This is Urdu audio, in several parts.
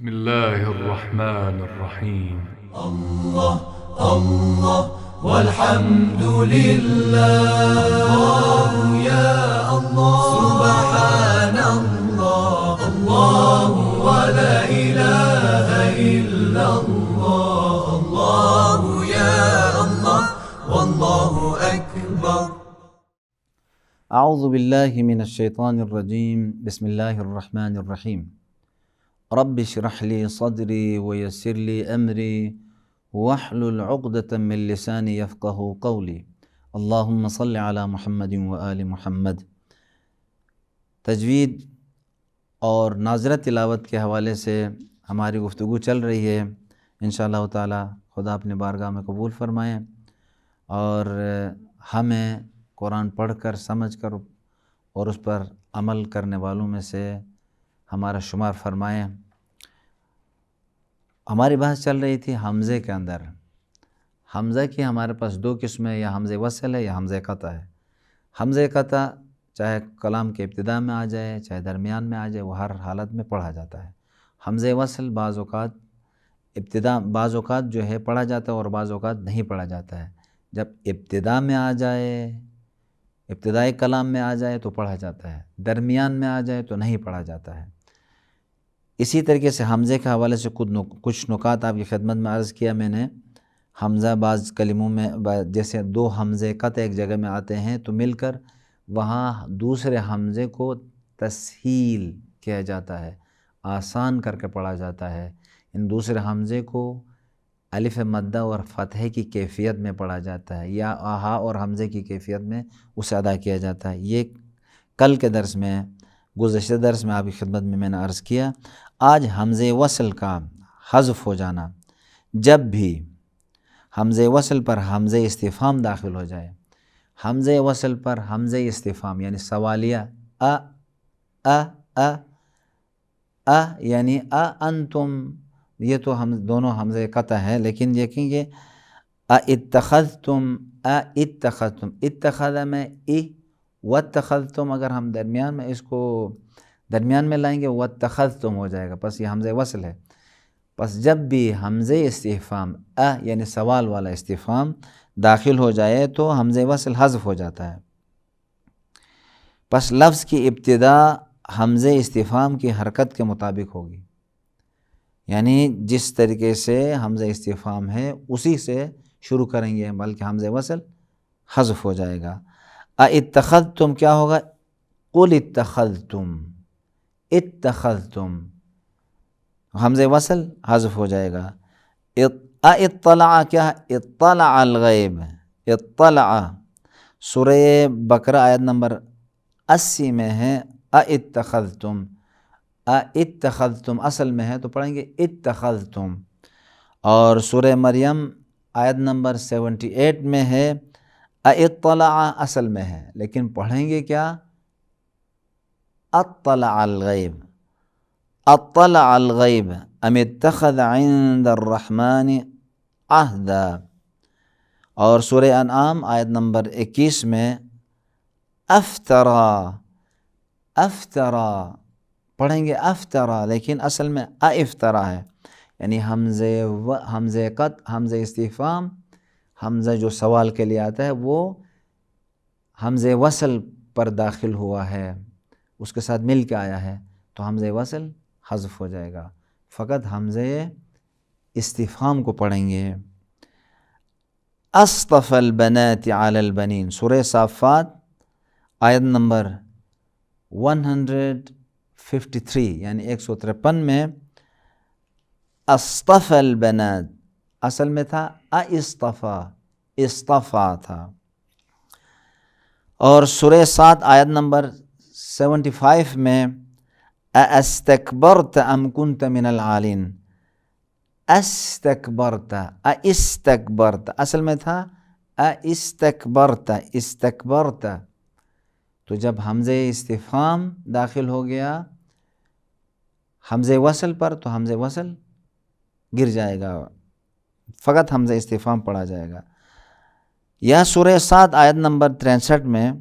بسم الله الرحمن الرحيم. الله الله والحمد لله، الله يا الله سبحان الله، الله ولا إله إلا الله، الله يا الله والله أكبر. اعوذ باللہ من الشیطان الرجیم، بسم اللہ الرحمن الرحیم۔ رب اشرح لی صدری ویسر لی امری واحلل عقدۃ من لسانی یفقہوا قولی، اللہم صل علی محمد وآل محمد۔ تجوید اور ناظرہ تلاوت کے حوالے سے ہماری گفتگو چل رہی ہے، انشاءاللہ تعالی خدا اپنے بارگاہ میں قبول فرمائیں اور ہمیں قرآن پڑھ کر سمجھ کر اور اس پر عمل کرنے والوں میں سے ہمارا شمار فرمائیں۔ ہماری بحث چل رہی تھی حمزے کے اندر۔ حمزہ کی ہمارے پاس دو قسمیں، یا حمزہ وصل ہے یا حمزہ قطع ہے۔ حمزہ قطع چاہے کلام کے ابتدا میں آ جائے چاہے درمیان میں آ جائے، وہ ہر حالت میں پڑھا جاتا ہے۔ حمزہ وصل بعض اوقات جو ہے پڑھا جاتا ہے اور بعض اوقات نہیں پڑھا جاتا ہے۔ جب ابتدا میں آ جائے، ابتدائی کلام میں آ جائے تو پڑھا جاتا ہے، درمیان میں آ جائے تو نہیں پڑھا جاتا ہے۔ اسی طریقے سے حمزے کے حوالے سے کچھ نکات آپ کی خدمت میں عرض کیا میں نے۔ حمزہ بعض کلموں میں جیسے دو حمزے قطع ایک جگہ میں آتے ہیں تو مل کر وہاں دوسرے حمزے کو تسہیل کیا جاتا ہے، آسان کر کے پڑھا جاتا ہے۔ ان دوسرے حمزے کو الف مدہ اور فتحے کی کیفیت میں پڑھا جاتا ہے، یا ہا اور حمزے کی کیفیت میں اسے ادا کیا جاتا ہے۔ یہ کل کے درس میں، گزشتہ درس میں آپ کی خدمت میں نے عرض کیا۔ آج حمزے وصل کا حذف ہو جانا، جب بھی حمزے وصل پر حمزے استفہام داخل ہو جائے، حمزے وصل پر حمزے استفہام یعنی سوالیہ یعنی انتم، یہ تو ہم دونوں حمزے قطع ہے، لیکن دیکھیں گے اتخذتم اتخذ میں واتخذتم، اگر ہم درمیان میں اس کو درمیان میں لائیں گے واتخذتم ہو جائے گا، پس یہ حمزہ وصل ہے۔ پس جب بھی حمزہ استفہام یعنی سوال والا استفہام داخل ہو جائے تو حمزہ وصل حذف ہو جاتا ہے۔ پس لفظ کی ابتدا حمزہ استفہام کی حرکت کے مطابق ہوگی، یعنی جس طریقے سے حمزہ استفہام ہے اسی سے شروع کریں گے، بلکہ حمزہ وصل حذف ہو جائے گا۔ اتخذتم کیا ہوگا؟ قل اتخذتم، اتخذتم، حمزہ وصل حذف ہو جائے گا۔ اطلع کیا ہے؟ اطلع الغیب، اطلع سورہ بقرہ آیت نمبر 80 میں ہے اتخذتم، اتخذتم اصل میں ہے تو پڑھیں گے اتخذتم، اور سورہ مریم آیت نمبر 78 میں ہے اطلع اصل میں ہے، لیکن پڑھیں گے کیا؟ اطلع الغیب، اطلع الغیب ام اتخذ عند الرحمن عہدا، اور سورہ انعام آیت نمبر 21 میں افطرا، افطرا پڑھیں گے افطرا، لیکن اصل میں افطرا ہے، یعنی حمزہ قطع، حمزہ استفہام، حمزہ جو سوال کے لیے آتا ہے وہ حمزہ وصل پر داخل ہوا ہے، اس کے ساتھ مل کے آیا ہے، تو حمزہ وصل حذف ہو جائے گا، فقط حمزہ استفہام کو پڑھیں گے۔ اصطفى البنات علی البنین، سورہ صافات آیت نمبر 153 یعنی 153 میں اصطفى البنات اصل میں تھا اصطفى، اصطفى تھا، اور سورہ 7 آیت نمبر 75 میں استکبرت ام کنت من العالین، استکبرت، استکبرت اصل میں تھا استکبرت، استکبرت، تو جب حمزہ استفہام داخل ہو گیا حمزہ وصل پر تو حمزہ وصل گر جائے گا، فقط حمزہ استفہام پڑھا جائے گا۔ یا سورہ 7 آیت نمبر 63 میں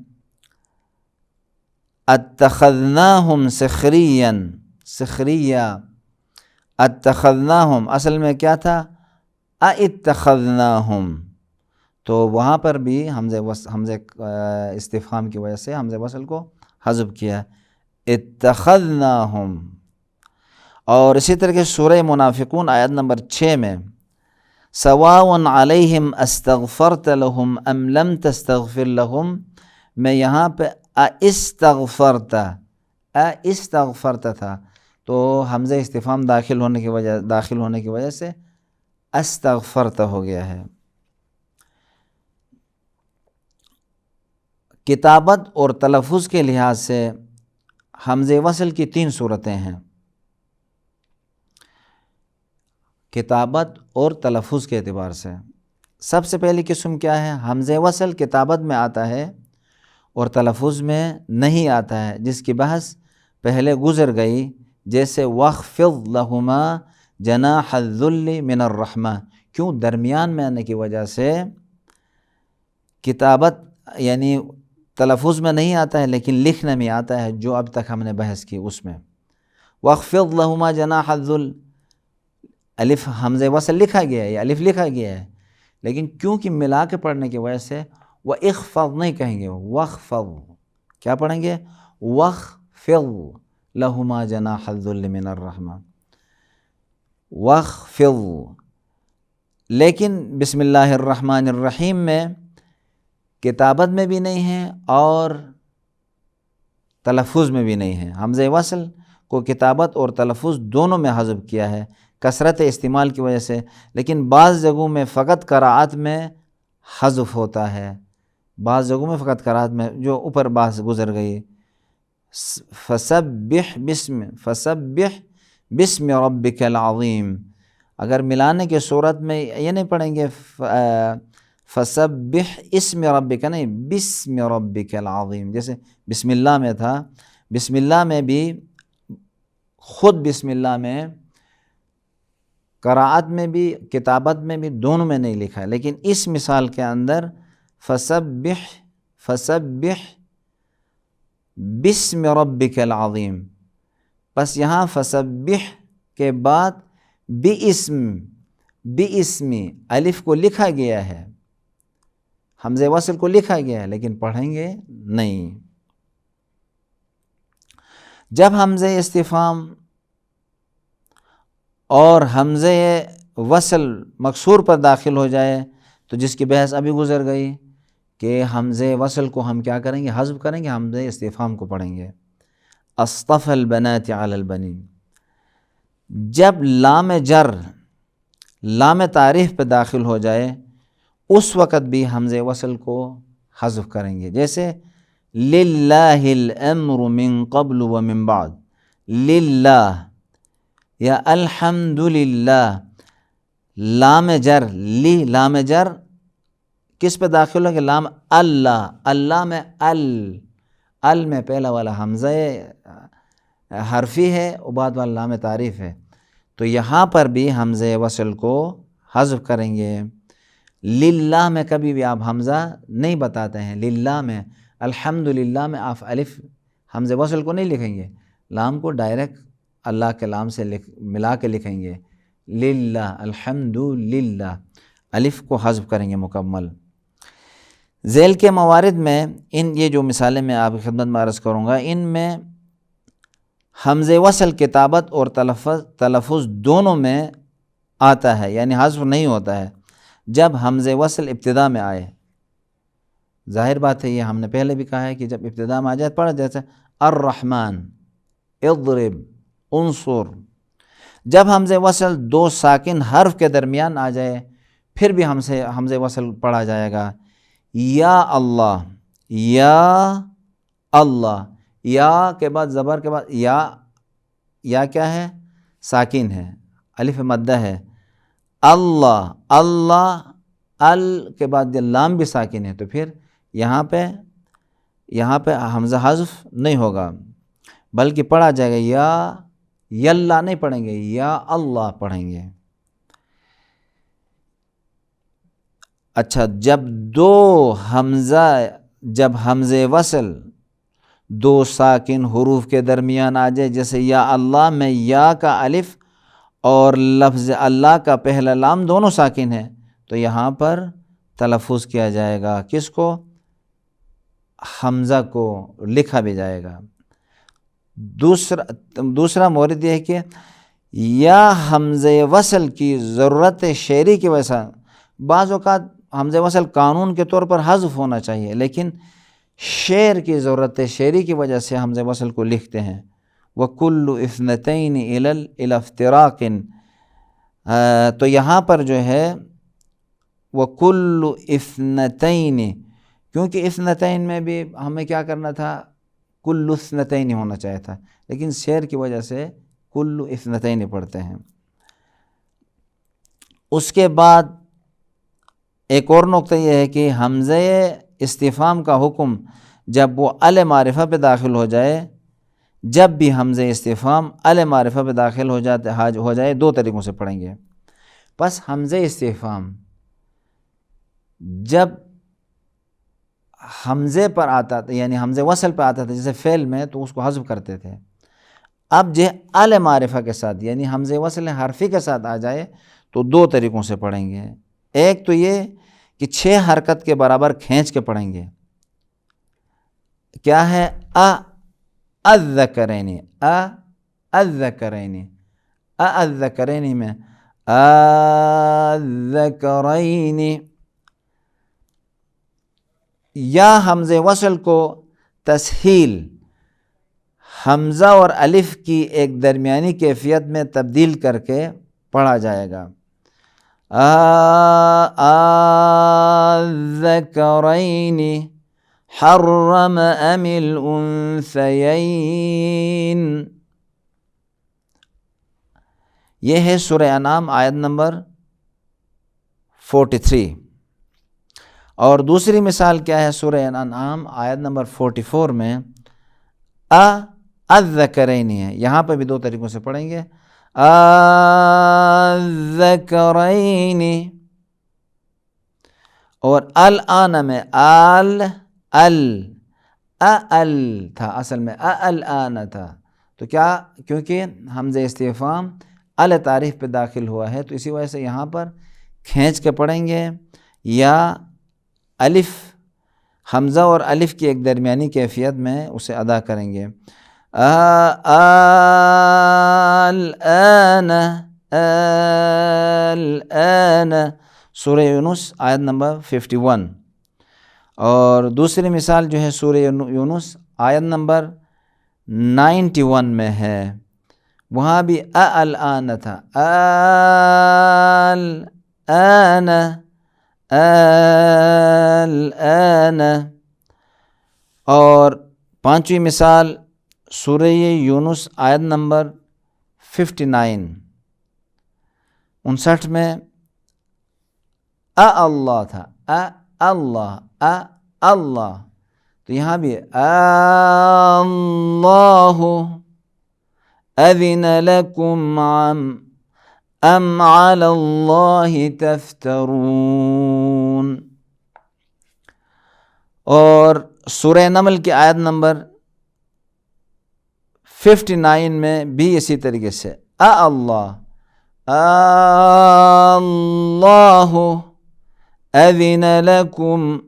اتخذناہم سخریا، سخریا اتخذناہم اصل میں کیا تھا اتخذناہم، تو وہاں پر بھی حمزہ استفہام کی وجہ سے حمزہ وصل کو حذف کیا، اتخذناہم۔ اور اسی طرح سورہ منافقون آیت نمبر 6 میں سواء علیہم استغفرت لہم ام لم تستغفر لہم، میں یہاں پہ استغفرت تھا تو حمزہ استفہام داخل ہونے کی وجہ سے استغفرت ہو گیا ہے۔ کتابت اور تلفظ کے لحاظ سے حمزہ وصل کی 3 صورتیں ہیں، کتابت اور تلفظ کے اعتبار سے۔ سب سے پہلی قسم کیا ہے؟ حمزہ وصل کتابت میں آتا ہے اور تلفظ میں نہیں آتا ہے، جس کی بحث پہلے گزر گئی، جیسے وَاخْفِضْ لَهُمَا جَنَاحَ الذُّلِّ مِنَ الرَّحْمَةِ، کیوں؟ درمیان میں آنے کی وجہ سے کتابت یعنی تلفظ میں نہیں آتا ہے لیکن لکھنے میں آتا ہے، جو اب تک ہم نے بحث کی اس میں۔ وَاخْفِضْ لَهُمَا جَنَاحَ الذُّلِّ، الف حمزہ وصل لکھا گیا ہے، الف لکھا گیا ہے، لیکن کیونکہ ملا کے پڑھنے کی وجہ سے وہ اخفض نہیں کہیں گے، وخفض، کیا پڑھیں گے؟ وخفض لہما جناح الذل من الرحمہ، وخفض۔ لیکن بسم اللہ الرحمن الرحیم میں کتابت میں بھی نہیں ہے اور تلفظ میں بھی نہیں ہے، حمزہ وصل کو کتابت اور تلفظ دونوں میں حذف کیا ہے کثرت استعمال کی وجہ سے، لیکن بعض جگہوں میں فقط قراءت میں حذف ہوتا ہے، بعض جگہوں میں فقط قراءت میں، جو اوپر بحث گزر گئی، فسبح بسم ربک العظیم، اگر ملانے کی صورت میں یہ نہیں پڑھیں گے فسبح اسم ربک، نہیں، بسم ربک العظیم، جیسے بسم اللہ میں تھا، بسم اللہ میں بھی خود بسم اللہ میں قراءت میں بھی کتابت میں بھی دونوں میں نہیں لکھا ہے، لیکن اس مثال کے اندر فسبح بسم ربک العظیم، بس یہاں فسبح کے بعد باسم الف کو لکھا گیا ہے، حمزہ وصل کو لکھا گیا ہے، لیکن پڑھیں گے نہیں۔ جب حمزہ استفہام اور حمزہ وصل مکسور پر داخل ہو جائے تو جس کی بحث ابھی گزر گئی کہ حمزہ وصل کو ہم کیا کریں گے؟ حذف کریں گے، حمزہ استفہام کو پڑھیں گے، اصطفى البنات علی البنین۔ جب لام جر لام تعریف پہ داخل ہو جائے اس وقت بھی حمزہ وصل کو حذف کریں گے، جیسے للہ الامر من قبل ومن بعد، للہ یا الحمدللہ، لام جر لام جر کس پہ داخل ہوگا؟ لام اللہ، اللہ میں ال میں پہلا والا حمزہ حرفی ہے اور بعد والا لام تعریف ہے، تو یہاں پر بھی حمزہ وصل کو حذف کریں گے۔ للہ میں کبھی بھی آپ حمزہ نہیں بتاتے ہیں، للہ میں، الحمدللہ میں آپ الف حمزہ وصل کو نہیں لکھیں گے، لام کو ڈائریکٹ اللہ کے لام سے ملا کے لکھیں گے، للہ، الحمدللہ، الف کو حذف کریں گے مکمل۔ ذیل کے موارد میں یہ جو مثالیں میں آپ کی خدمت میں عرض کروں گا، ان میں حمزہ وصل کتابت اور تلفظ دونوں میں آتا ہے، یعنی حذف نہیں ہوتا ہے جب حمزہ وصل ابتدا میں آئے۔ ظاہر بات ہے، یہ ہم نے پہلے بھی کہا ہے کہ جب ابتدا میں آ جائے پڑھ جیسے الرحمن، اضرب، انصر، جب حمزہ وصل 2 ساکن حرف کے درمیان آ جائے پھر بھی حمزہ وصل پڑھا جائے گا، یا اللہ، یا اللہ، یا کے بعد زبر کے بعد یا کیا ہے؟ ساکن ہے، الف مدہ ہے، اللہ، اللہ، ال کے بعد لام بھی ساکن ہے، تو پھر یہاں پہ حمزہ حذف نہیں ہوگا بلکہ پڑھا جائے گا، یا اللہ نہیں پڑھیں گے، یا اللہ پڑھیں گے۔ اچھا، جب حمزہ وصل 2 ساکن حروف کے درمیان آ جائے، جیسے یا اللہ میں یا کا الف اور لفظ اللہ کا پہلا لام دونوں ساکن ہے، تو یہاں پر تلفظ کیا جائے گا، کس کو؟ حمزہ کو، لکھا بھی جائے گا۔ دوسرا مورد یہ ہے کہ یا حمزہ وصل کی ضرورت شعری کی وجہ سے، بعض اوقات حمزہ وصل قانون کے طور پر حذف ہونا چاہیے، لیکن شعر کی ضرورت شعری کی وجہ سے حمزہ وصل کو لکھتے ہیں۔ وَكُلُّ اثنتین إِلَى افتراق، تو یہاں پر جو ہے وَكُلُّ اثنتین، کیونکہ اثنتین میں بھی ہمیں کیا کرنا تھا؟ کل اثنتین ہونا چاہیے تھا، لیکن شعر کی وجہ سے کل اثنتین پڑھتے ہیں۔ اس کے بعد ایک اور نقطہ یہ ہے کہ حمزہ استفہام کا حکم جب وہ ال معرفہ پہ داخل ہو جائے، جب بھی حمزہ استفہام ال معرفہ پہ داخل ہو جائے دو طریقوں سے پڑھیں گے۔ پس حمزہ استفہام جب حمزے پر آتا تھا، یعنی حمزہ وصل پہ آتا تھا جیسے فعل میں، تو اس کو حذف کرتے تھے۔ اب جو ال معرفہ کے ساتھ یعنی حمزہ وصل حرفی کے ساتھ آ جائے تو دو طریقوں سے پڑھیں گے۔ ایک تو یہ کہ 6 حرکت کے برابر کھینچ کے پڑھیں گے، کیا ہے؟ الذکرین، الذکرین، الذکرین میں الذکرین، یا حمزہ وصل کو تسہیل حمزہ اور الف کی ایک درمیانی کیفیت میں تبدیل کر کے پڑھا جائے گا۔ الذکرین حرم ام الانثیین، یہ ہے سورہ انعام آیت نمبر 43۔ اور دوسری مثال کیا ہے؟ سورہ انعام آیت نمبر 44 میں الذکرین ہے، یہاں پہ بھی دو طریقوں سے پڑھیں گے، الذکرین، اور الآن میں ال تھا، اصل میں الآن تھا، تو کیا؟ کیونکہ حمزہ استفہام ال تعریف پہ داخل ہوا ہے، تو اسی وجہ سے یہاں پر کھینچ کے پڑھیں گے، یا الف حمزہ اور الف کی ایک درمیانی کیفیت میں اسے ادا کریں گے۔ الآن سورہ یونس آیت نمبر 51۔ اور دوسری مثال جو ہے سورہ یونس آیت نمبر 91 میں ہے، وہاں بھی الآن تھا، الآن، الآن۔ اور پانچویں مثال سورہ یونس آیت نمبر 59 میں اللہ تھا، اللہ، اللہ، تو یہاں بھی اللہ اذن لکم ام علی اللہ تفترون۔ اور سورہ نمل کی آیت نمبر 59 میں بھی اسی طریقے سے اللہ، اللہ اذن لکم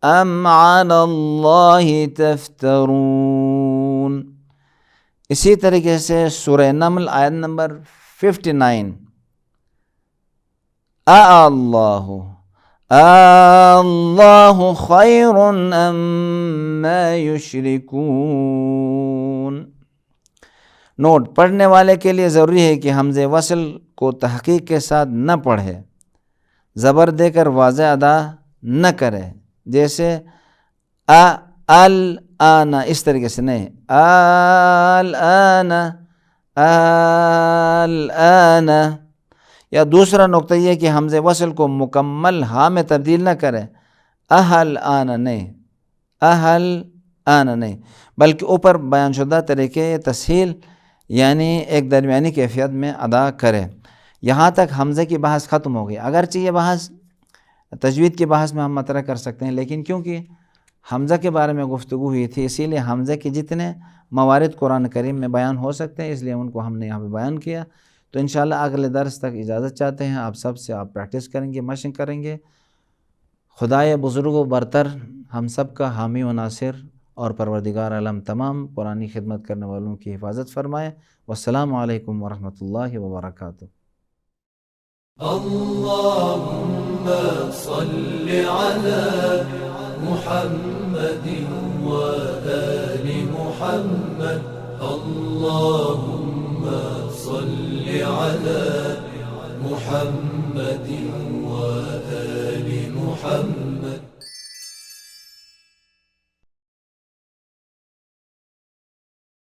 ام علی اللہ تفترون۔ اسی طریقے سے سورہ نمل آیت نمبر 59 اللہ، اللہ خیر ام ما یشرکون۔ نوٹ: پڑھنے والے کے لیے ضروری ہے کہ حمزہ وصل کو تحقیق کے ساتھ نہ پڑھے، زبر دے کر واضح ادا نہ کرے، جیسے الآن، اس طریقے سے نہیں، الآن، الآن۔ یا دوسرا نقطہ یہ کہ حمزہ وصل کو مکمل ہاں میں تبدیل نہ کرے، الآن نہیں، الآن نہیں، بلکہ اوپر بیان شدہ طریقے تسہیل یعنی ایک درمیانی کیفیت میں ادا کرے۔ یہاں تک حمزے کی بحث ختم ہو گئی۔ اگرچہ یہ بحث تجوید کی بحث میں ہم مطرح کر سکتے ہیں، لیکن کیونکہ حمزہ کے بارے میں گفتگو ہوئی تھی، اسی لیے حمزہ کے جتنے موارد قرآن کریم میں بیان ہو سکتے ہیں، اس لیے ان کو ہم نے یہاں پہ بیان کیا۔ تو انشاءاللہ اگلے درس تک اجازت چاہتے ہیں آپ سب سے. آپ پریکٹس کریں گے، مشق کریں گے. خدائے بزرگ و برتر ہم سب کا حامی و ناصر اور پروردگار عالم تمام قرآنی خدمت کرنے والوں کی حفاظت فرمائے. والسلام علیکم ورحمۃ اللہ وبرکاتہ. اللهم صل على محمد وآل محمد. اللهم صل على محمد